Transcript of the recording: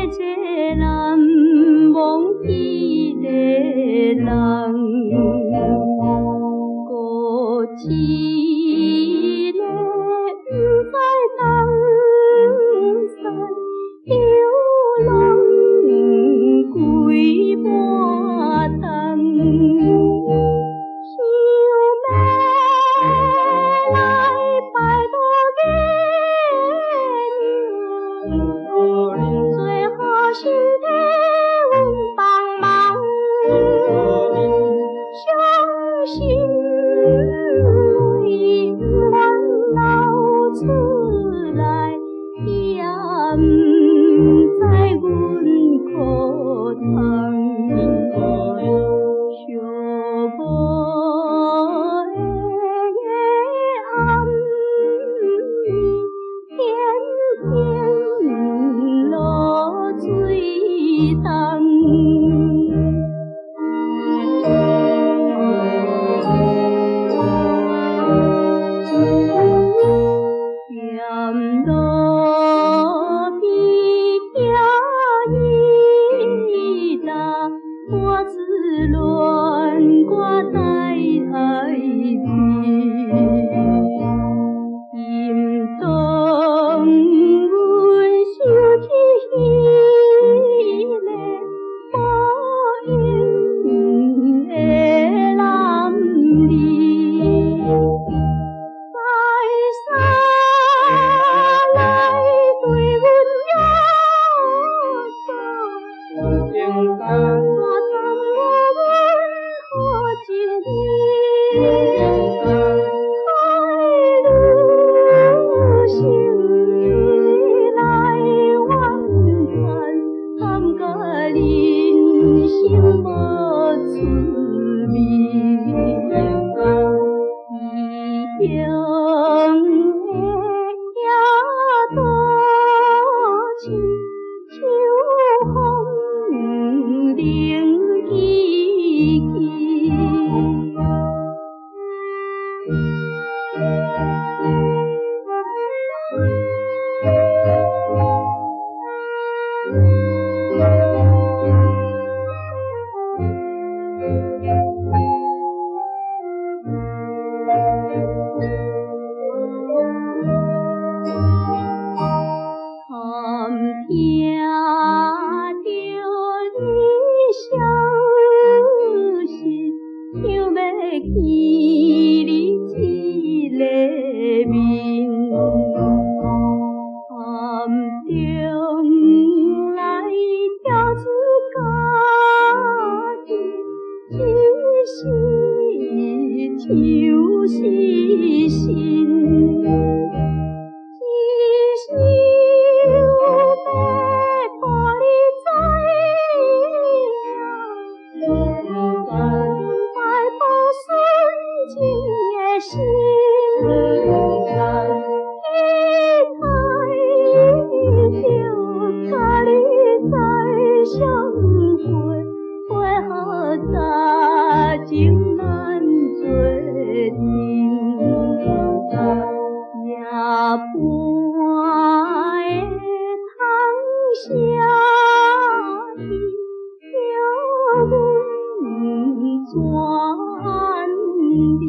个人忘记个人，孤一个不知东西，流浪几半冬。想要来拜托月亮，最好是替阮帮忙，伤心泪不愿流出来，也不知阮苦痛。寂寞的暗暝，天天落水重。沿路边飘雨打，我自恋我在爱你，心中阮想起彼个无影的男儿，再三来对阮约束，怎通有阮好情意？爱女心来怨叹，甘甲人生无趣味。异乡的野大树，秋风冷凄凄。谈听着你消息，想要见你一个面，暗中来调出家己，一时像是心。一想要伴你知影，拜保纯情的心，期待着甲你再相会，会好早情难做阵。夜半的窗下你叫阮转念。